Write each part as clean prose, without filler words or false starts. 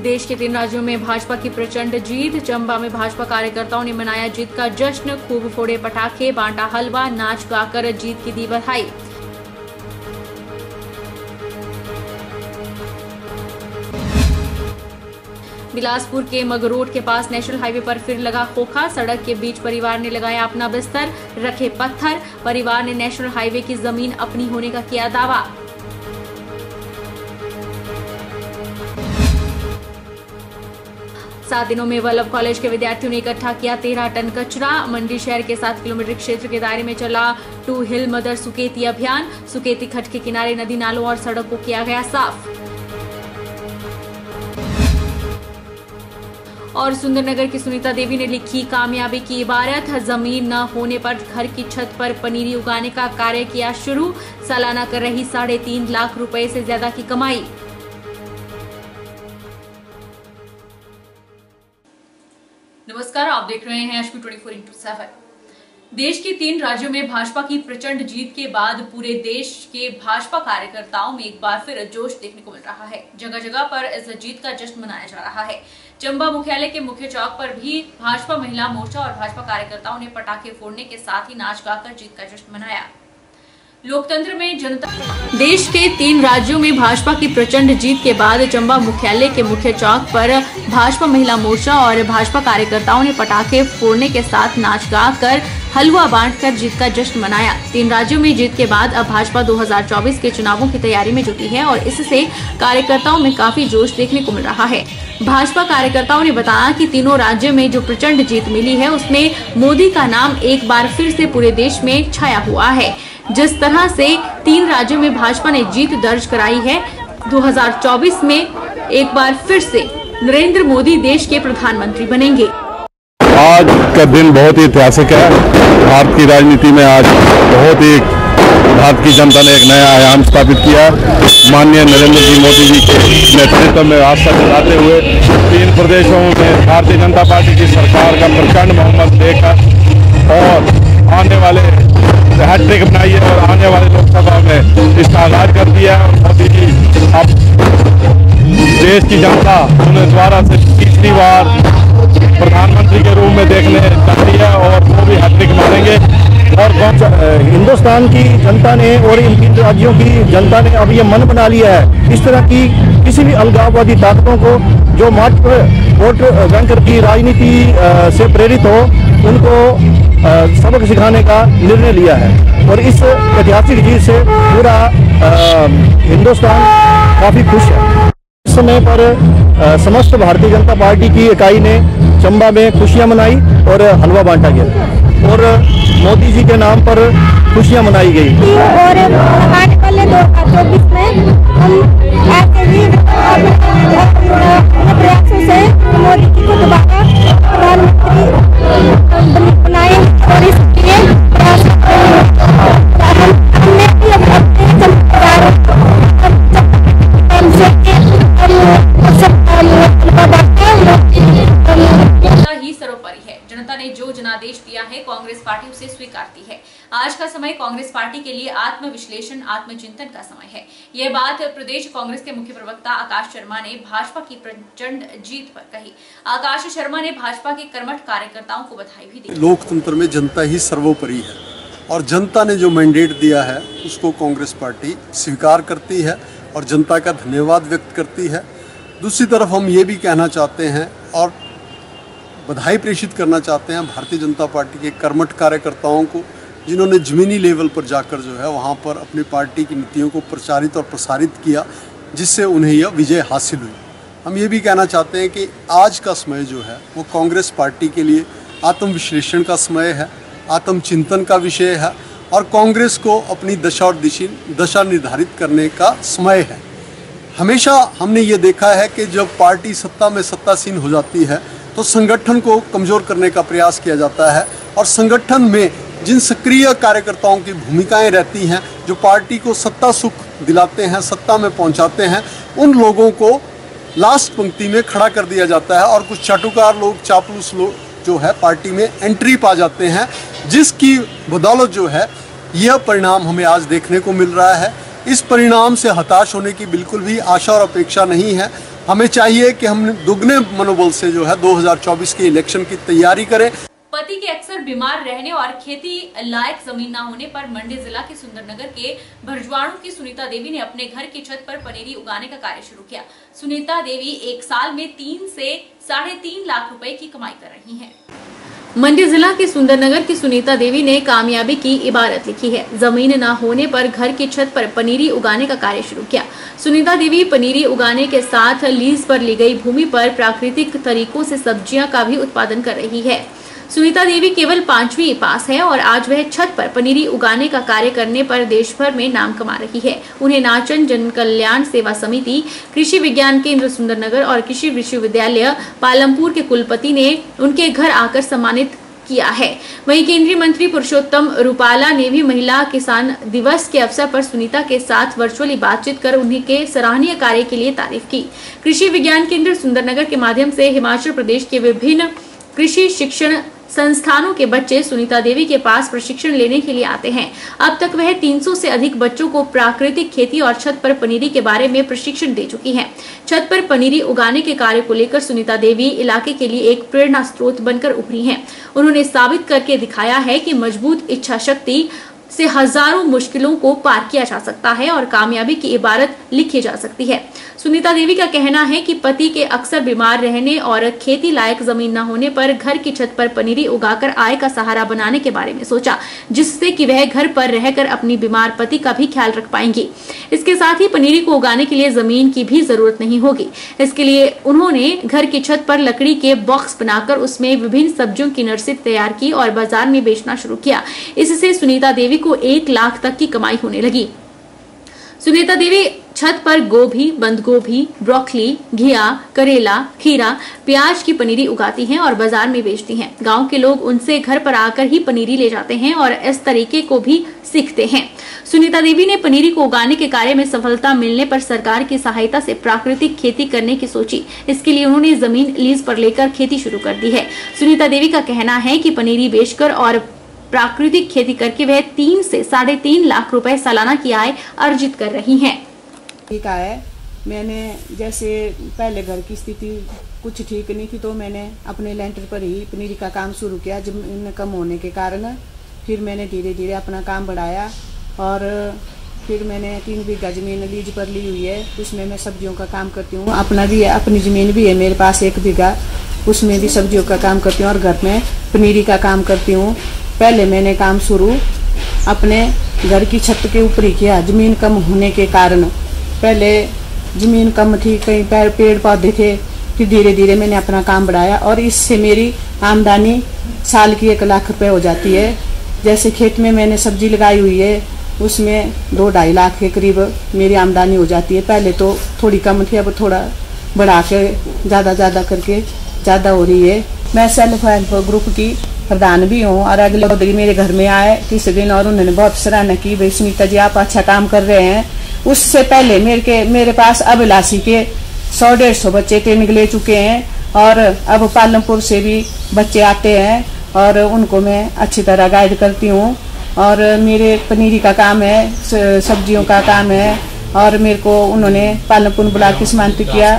देश के 3 राज्यों में भाजपा की प्रचंड जीत। चंबा में भाजपा कार्यकर्ताओं ने मनाया जीत का जश्न, खूब फोड़े पटाखे, बांटा हलवा, नाच गाकर जीत की दी बधाई। बिलासपुर के मगरोड के पास नेशनल हाईवे पर फिर लगा खोखा। सड़क के बीच परिवार ने लगाया अपना बिस्तर, रखे पत्थर। परिवार ने नेशनल हाईवे की जमीन अपनी होने का किया दावा। सात दिनों में वल्लभ कॉलेज के विद्यार्थियों ने इकट्ठा किया 13 टन कचरा। मंडी शहर के 7 किलोमीटर क्षेत्र के दायरे में चला टू हिल मदर सुकेती अभियान। सुकेती खड्ड के किनारे नदी नालों और सड़क को किया गया साफ। और सुंदरनगर की सुनीता देवी ने लिखी कामयाबी की इबारत। जमीन न होने पर घर की छत पर पनीरी उगाने का कार्य किया शुरू। सालाना कर रही 3.5 लाख रुपए से ज्यादा की कमाई। नमस्कार, आप देख रहे हैं एचपी 24x7। देश के 3 राज्यों में भाजपा की प्रचंड जीत के बाद पूरे देश के भाजपा कार्यकर्ताओं में एक बार फिर जोश देखने को मिल रहा है। जगह जगह पर इस जीत का जश्न मनाया जा रहा है। चंबा मुख्यालय के मुख्य चौक पर भी भाजपा महिला मोर्चा और भाजपा कार्यकर्ताओं ने पटाखे फोड़ने के साथ ही नाच गाकर जीत का जश्न मनाया। लोकतंत्र में जनता। देश के 3 राज्यों में भाजपा की प्रचंड जीत के बाद चंबा मुख्यालय के मुख्य चौक पर भाजपा महिला मोर्चा और भाजपा कार्यकर्ताओं ने पटाखे फोड़ने के साथ नाच गाकर हलवा बांटकर जीत का जश्न मनाया। 3 राज्यों में जीत के बाद अब भाजपा 2024 के चुनावों की तैयारी में जुटी है और इससे कार्यकर्ताओं में काफी जोश देखने को मिल रहा है। भाजपा कार्यकर्ताओं ने बताया कि तीनों राज्यों में जो प्रचंड जीत मिली है उसमें मोदी का नाम एक बार फिर से पूरे देश में छाया हुआ है। जिस तरह से 3 राज्यों में भाजपा ने जीत दर्ज कराई है, 2024 में एक बार फिर से नरेंद्र मोदी देश के प्रधानमंत्री बनेंगे। आज का दिन बहुत ही ऐतिहासिक है। भारत की राजनीति में आज बहुत ही भारत की जनता ने एक नया आयाम स्थापित किया। माननीय नरेंद्र जी मोदी जी के नेतृत्व में आस्था दिलाते हुए 3 प्रदेशों में भारतीय जनता पार्टी की सरकार का प्रचंड बहुमत देकर और आने वाले हैट्रिक बनाई है और आने वाले लोकसभा में इसका आगाज कर दिया है। और मोदी जी अब देश की जनता उन्हें दोबारा से तीसरी बार प्रधानमंत्री के रूप में देखने चाहती है और वो भी हैट्रिक मारेंगे। और हिंदुस्तान की जनता ने और इन 3 राज्यों की जनता ने अब ये मन बना लिया है इस तरह की किसी भी अलगाववादी ताकतों को जो मात्र वोट बैंक की राजनीति से प्रेरित हो उनको सबक सिखाने का निर्णय लिया है। और इस ऐतिहासिक जीत से पूरा हिंदुस्तान काफी खुश है। इस समय पर समस्त भारतीय जनता पार्टी की इकाई ने चंबा में खुशियां मनाई और हलवा बांटा गया और मोदी जी के नाम पर खुशियां मनाई गई। और आने वाले 2024 में हम ऐसे ही अपने प्रयासों से मोदी जी को दोबारा प्रधानमंत्री बनाए और इसलिए हमने भी ही सर्वोपरि है। जनता ने जो जनादेश दिया है कांग्रेस पार्टी उसे स्वीकारती है। आज का समय कांग्रेस पार्टी के लिए आत्मविश्लेषण, आत्मचिंतन का समय है। यह बात प्रदेश कांग्रेस के मुख्य प्रवक्ता आकाश शर्मा ने भाजपा की प्रचंड जीत पर कही। आकाश शर्मा ने भाजपा के कर्मठ कार्यकर्ताओं को बधाई भी दी। लोकतंत्र में जनता ही सर्वोपरि है और जनता ने जो मैंडेट दिया है उसको कांग्रेस पार्टी स्वीकार करती है और जनता का धन्यवाद व्यक्त करती है। दूसरी तरफ हम ये भी कहना चाहते हैं और बधाई प्रेषित करना चाहते हैं भारतीय जनता पार्टी के कर्मठ कार्यकर्ताओं को जिन्होंने ज़मीनी लेवल पर जाकर जो है वहाँ पर अपनी पार्टी की नीतियों को प्रचारित और प्रसारित किया जिससे उन्हें यह विजय हासिल हुई। हम ये भी कहना चाहते हैं कि आज का समय जो है वो कांग्रेस पार्टी के लिए आत्मविश्लेषण का समय है, आत्मचिंतन का विषय है और कांग्रेस को अपनी दशा और दशा निर्धारित करने का समय है। हमेशा हमने ये देखा है कि जब पार्टी सत्ता में सत्तासीन हो जाती है तो संगठन को कमज़ोर करने का प्रयास किया जाता है और संगठन में जिन सक्रिय कार्यकर्ताओं की भूमिकाएं रहती हैं जो पार्टी को सत्ता सुख दिलाते हैं, सत्ता में पहुंचाते हैं, उन लोगों को लास्ट पंक्ति में खड़ा कर दिया जाता है और कुछ चाटुकार लोग, चापलूस लोग जो है पार्टी में एंट्री पा जाते हैं, जिसकी बदौलत जो है यह परिणाम हमें आज देखने को मिल रहा है। इस परिणाम से हताश होने की बिल्कुल भी आशा और अपेक्षा नहीं है। हमें चाहिए कि हम दुगने मनोबल से जो है 2024 के इलेक्शन की तैयारी करें। पति के अक्सर बीमार रहने और खेती लायक जमीन न होने पर मंडी जिला के सुंदरनगर के भरजवाड़ू की सुनीता देवी ने अपने घर की छत पर पनीरी उगाने का कार्य शुरू किया। सुनीता देवी एक साल में 3 से 3.5 लाख रुपए की कमाई कर रही हैं। मंडी जिला के सुंदरनगर की सुनीता देवी ने कामयाबी की इबारत लिखी है। जमीन न होने पर घर की छत पर पनीरी उगाने का कार्य शुरू किया। सुनीता देवी पनीरी उगाने के साथ लीज पर ली गई भूमि पर प्राकृतिक तरीकों से सब्जियां का भी उत्पादन कर रही है। सुनीता देवी केवल 5वीं पास है और आज वह छत पर पनीरी उगाने का कार्य करने पर देश भर में नाम कमा रही है। उन्हें नाचन जन कल्याण सेवा समिति, कृषि विज्ञान केंद्र सुंदरनगर और कृषि विश्वविद्यालय पालमपुर के कुलपति ने उनके घर आकर सम्मानित किया है। वहीं केंद्रीय मंत्री पुरुषोत्तम रूपाला ने भी महिला किसान दिवस के अवसर पर सुनीता के साथ वर्चुअली बातचीत कर उन्हीं के सराहनीय कार्य के लिए तारीफ की। कृषि विज्ञान केंद्र सुंदरनगर के माध्यम से हिमाचल प्रदेश के विभिन्न कृषि शिक्षण संस्थानों के बच्चे सुनीता देवी के पास प्रशिक्षण लेने के लिए आते हैं। अब तक वह 300 से अधिक बच्चों को प्राकृतिक खेती और छत पर पनीरी के बारे में प्रशिक्षण दे चुकी हैं। छत पर पनीरी उगाने के कार्य को लेकर सुनीता देवी इलाके के लिए एक प्रेरणा स्रोत बनकर उभरी हैं। उन्होंने साबित करके दिखाया है कि मजबूत इच्छा शक्ति से हजारों मुश्किलों को पार किया जा सकता है और कामयाबी की इबारत लिखी जा सकती है। सुनीता देवी का कहना है कि पति के अक्सर बीमार रहने और खेती लायक जमीन न होने पर घर की छत पर पनीरी उगाकर आय का सहारा बनाने के बारे में सोचा, जिससे कि वह घर पर रहकर अपनी बीमार पति का भी ख्याल रख पाएंगी। इसके साथ ही पनीरी को उगाने के लिए जमीन की भी जरूरत नहीं होगी। इसके लिए उन्होंने घर की छत पर लकड़ी के बॉक्स बनाकर उसमें विभिन्न सब्जियों की नर्सरी तैयार की और बाजार में बेचना शुरू किया। इससे सुनीता देवी को 1 लाख तक की कमाई होने लगी। सुनीता देवी छत पर गोभी, बंद गोभी, ब्रोकली, घिया, करेला, खीरा, प्याज की पनीरी उगाती हैं और बाजार में बेचती हैं। गांव के लोग उनसे घर पर आकर ही पनीरी ले जाते हैं और इस तरीके को भी सीखते हैं। सुनीता देवी ने पनीरी को उगाने के कार्य में सफलता मिलने पर सरकार की सहायता से प्राकृतिक खेती करने की सोची। इसके लिए उन्होंने जमीन लीज पर लेकर खेती शुरू कर दी है। सुनीता देवी का कहना है कि पनीरी बेचकर और प्राकृतिक खेती करके वह 3 से 3.5 लाख रुपए सालाना की आय अर्जित कर रही हैं। ठीक है, मैंने जैसे पहले घर की स्थिति कुछ ठीक नहीं थी तो मैंने अपने लेंटर पर ही पनीरी का काम शुरू किया। जमीन कम होने के कारण फिर मैंने धीरे धीरे अपना काम बढ़ाया और फिर मैंने 3 बीघा जमीन लीज पर ली हुई है। उसमें मैं सब्जियों का काम करती हूँ। अपना भी है, अपनी जमीन भी है मेरे पास 1 बीघा, उसमें भी सब्जियों का काम करती हूँ और घर में पनीरी का काम करती हूँ। पहले मैंने काम शुरू अपने घर की छत के ऊपर ही किया। जमीन कम होने के कारण पहले जमीन कम थी, कहीं पेड़ पौधे थे, फिर धीरे धीरे मैंने अपना काम बढ़ाया और इससे मेरी आमदनी साल की 1 लाख रुपए हो जाती है। जैसे खेत में मैंने सब्जी लगाई हुई है, उसमें 2-2.5 लाख के करीब मेरी आमदनी हो जाती है। पहले तो थोड़ी कम थी, अब थोड़ा बढ़ा के ज़्यादा करके ज़्यादा हो रही है। मैं सेल्फ हेल्प ग्रुप की प्रधान भी हूँ और अगले उधर मेरे घर में आए तीसरे दिन और उन्होंने बहुत सराहना की, भाई सुनीता जी आप अच्छा काम कर रहे हैं। उससे पहले मेरे पास अभिलाषी के 100-150 बच्चे ट्रेनिंग ले चुके हैं और अब पालमपुर से भी बच्चे आते हैं और उनको मैं अच्छी तरह गाइड करती हूँ। और मेरे पनीरी का काम है, सब्जियों का काम है और मेरे को उन्होंने पालमपुर ब्लॉक के सम्मानित किया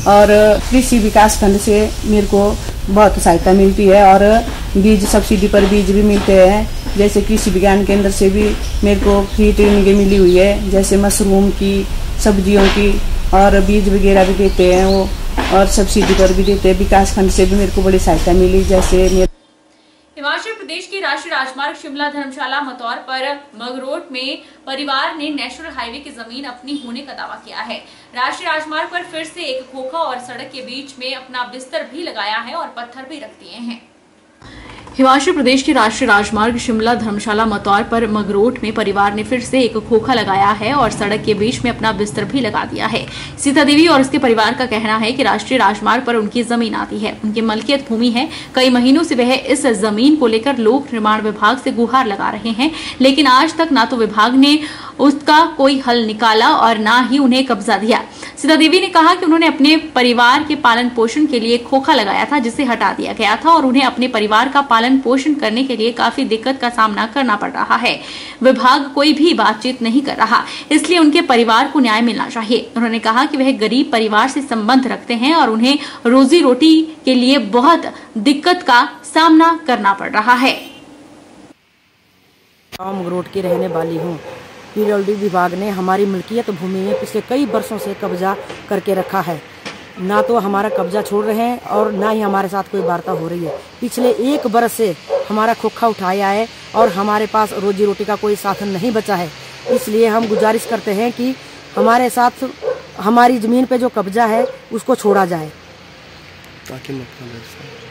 और कृषि विकास खंड से मेरे को बहुत सहायता मिलती है और बीज सब्सिडी पर बीज भी मिलते हैं। जैसे कृषि विज्ञान केंद्र से भी मेरे को फ्री ट्रेनिंग मिली हुई है, जैसे मशरूम की, सब्जियों की और बीज वगैरह भी देते हैं वो और सब्सिडी पर भी देते हैं। विकास खंड से भी मेरे को बड़ी सहायता मिली। जैसे हिमाचल प्रदेश के राष्ट्रीय राजमार्ग शिमला धर्मशाला मतौर पर मगरोट में परिवार ने नेशनल हाईवे की जमीन अपनी होने का दावा किया है। राष्ट्रीय राजमार्ग पर फिर से एक खोखा और सड़क के बीच में अपना बिस्तर भी लगाया है और पत्थर भी रख दिए हैं। हिमाचल प्रदेश के राष्ट्रीय राजमार्ग शिमला धर्मशाला मतौर पर मगरोट में परिवार ने फिर से एक खोखा लगाया है और सड़क के बीच में अपना बिस्तर भी लगा दिया है। सीता देवी और उसके परिवार का कहना है कि राष्ट्रीय राजमार्ग पर उनकी जमीन आती है, उनकी मलकियत भूमि है। कई महीनों से वह इस जमीन को लेकर लोक निर्माण विभाग से गुहार लगा रहे हैं, लेकिन आज तक ना तो विभाग ने उसका कोई हल निकाला और ना ही उन्हें कब्जा दिया। सीता देवी ने कहा कि उन्होंने अपने परिवार के पालन पोषण के लिए खोखा लगाया था, जिसे हटा दिया गया था और उन्हें अपने परिवार का पालन पोषण करने के लिए काफी दिक्कत का सामना करना पड़ रहा है। विभाग कोई भी बातचीत नहीं कर रहा, इसलिए उनके परिवार को न्याय मिलना चाहिए। उन्होंने कहा कि वह गरीब परिवार से संबंध रखते हैं और उन्हें रोजी रोटी के लिए बहुत दिक्कत का सामना करना पड़ रहा है। मगरोट की रहने वाली हूँ। पीडब्ल्यूडी विभाग ने हमारी मिल्कियत भूमि में पिछले कई वर्षों से कब्जा करके रखा है। ना तो हमारा कब्जा छोड़ रहे हैं और ना ही हमारे साथ कोई वार्ता हो रही है। पिछले 1 वर्ष से हमारा खोखा उठाया है और हमारे पास रोजी रोटी का कोई साधन नहीं बचा है। इसलिए हम गुजारिश करते हैं कि हमारे साथ हमारी ज़मीन पे जो कब्जा है उसको छोड़ा जाए,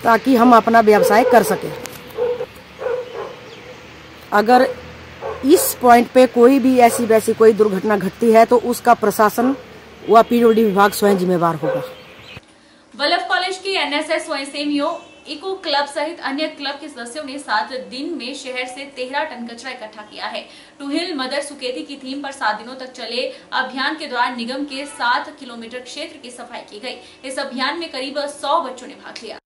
ताकि हम अपना व्यवसाय कर सकें। अगर इस पॉइंट पे कोई भी ऐसी वैसी कोई दुर्घटना घटती है तो उसका प्रशासन व पीडब्ल्यूडी विभाग स्वयं जिम्मेवार होगा। वल्लभ कॉलेज की एनएसएस स्वयंसेवियों, इको क्लब सहित अन्य क्लब के सदस्यों ने 7 दिन में शहर से 13 टन कचरा इकट्ठा किया है। टू हिल मदर सुकेती की थीम पर 7 दिनों तक चले अभियान के दौरान निगम के 7 किलोमीटर क्षेत्र की सफाई की गई। इस अभियान में करीब 100 बच्चों ने भाग लिया।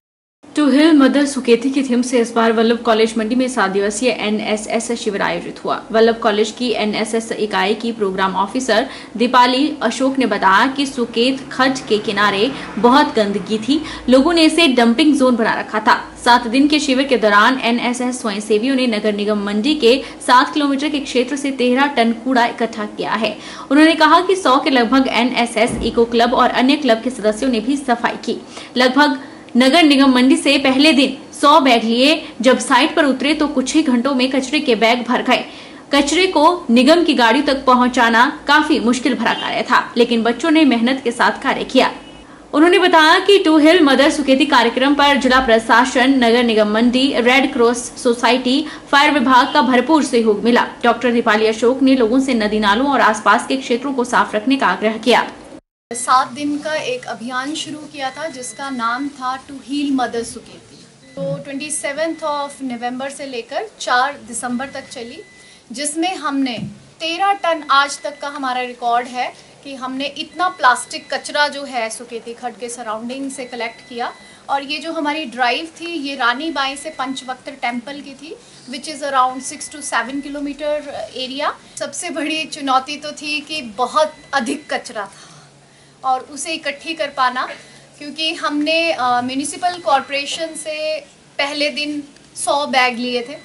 टू हिल मदर सुकेती की थीम से इस बार वल्लभ कॉलेज मंडी में 7 दिवसीय एनएसएस शिविर आयोजित हुआ। वल्लभ कॉलेज की एनएसएस इकाई की प्रोग्राम ऑफिसर दीपाली अशोक ने बताया कि सुकेत खड्ड के किनारे बहुत गंदगी थी, लोगों ने इसे डंपिंग जोन बना रखा था। 7 दिन के शिविर के दौरान एनएसएस स्वयंसेवियों ने नगर निगम मंडी के 7 किलोमीटर के क्षेत्र से 13 टन कूड़ा इकट्ठा किया है। उन्होंने कहा कि 100 के लगभग एनएसएस, इको क्लब और अन्य क्लब के सदस्यों ने भी सफाई की। लगभग नगर निगम मंडी से पहले दिन 100 बैग लिए। जब साइट पर उतरे तो कुछ ही घंटों में कचरे के बैग भर गए। कचरे को निगम की गाड़ी तक पहुंचाना काफी मुश्किल भरा कार्य था, लेकिन बच्चों ने मेहनत के साथ कार्य किया। उन्होंने बताया कि टू हिल मदर सुकेती कार्यक्रम पर जिला प्रशासन, नगर निगम मंडी, रेड क्रॉस सोसाइटी, फायर विभाग का भरपूर सहयोग मिला। डॉक्टर दीपाली अशोक ने लोगों से नदी नालों और आसपास के क्षेत्रों को साफ रखने का आग्रह किया। 7 दिन का एक अभियान शुरू किया था जिसका नाम था टू हील मदर सुकेती। तो 27 नवंबर से लेकर 4 दिसंबर तक चली, जिसमें हमने 13 टन आज तक का हमारा रिकॉर्ड है कि हमने इतना प्लास्टिक कचरा जो है सुकेती खड्ड के सराउंडिंग से कलेक्ट किया। और ये जो हमारी ड्राइव थी ये रानी बाई से पंचवक्त्र टेम्पल की थी, which is around 6 to 7 kilometre area. सबसे बड़ी चुनौती तो थी कि बहुत अधिक कचरा था और उसे इकट्ठी कर पाना, क्योंकि हमने म्यूनिसिपल कॉरपोरेशन से पहले दिन 100 बैग लिए थे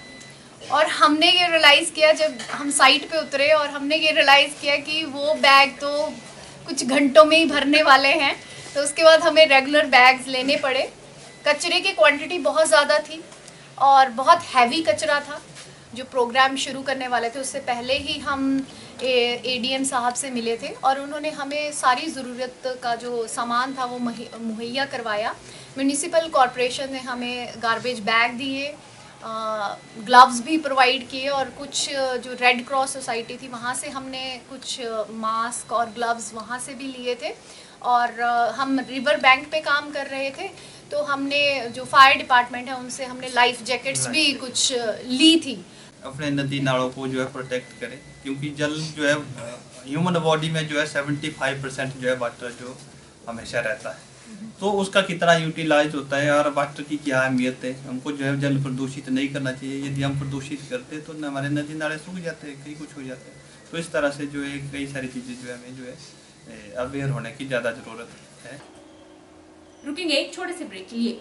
और हमने ये रियलाइज़ किया जब हम साइट पे उतरे और हमने ये रियलाइज़ किया कि वो बैग तो कुछ घंटों में ही भरने वाले हैं। तो उसके बाद हमें रेगुलर बैग्स लेने पड़े। कचरे की क्वांटिटी बहुत ज़्यादा थी और बहुत हैवी कचरा था। जो प्रोग्राम शुरू करने वाले थे उससे पहले ही हम एडीएम साहब से मिले थे और उन्होंने हमें सारी ज़रूरत का जो सामान था वो मुहैया करवाया। म्यूनिसिपल कॉरपोरेशन ने हमें गार्बेज बैग दिए, ग्लव्स भी प्रोवाइड किए और कुछ जो रेड क्रॉस सोसाइटी थी वहाँ से हमने कुछ मास्क और ग्लव्स वहाँ से भी लिए थे। और हम रिवर बैंक पे काम कर रहे थे तो हमने जो फायर डिपार्टमेंट है उनसे हमने लाइफ जैकेट्स भी कुछ ली थी। अपने नदी नालों को जो है प्रोटेक्ट करें, क्योंकि जल जो है ह्यूमन बॉडी में जो है 75% जो है वाटर जो हमेशा रहता है, तो उसका कितना यूटिलाइज होता है और वाटर की क्या अहमियत है। हमको जो है जल प्रदूषित नहीं करना चाहिए। यदि हम प्रदूषित करते हैं तो हमारे नदी नाले सूख जाते हैं, कहीं कुछ हो जाता है। तो इस तरह से जो है कई सारी चीज़ें जो है हमें जो है अवेयर होने की ज़्यादा ज़रूरत है। रुकेंगे एक छोटे से ब्रेक के लिए।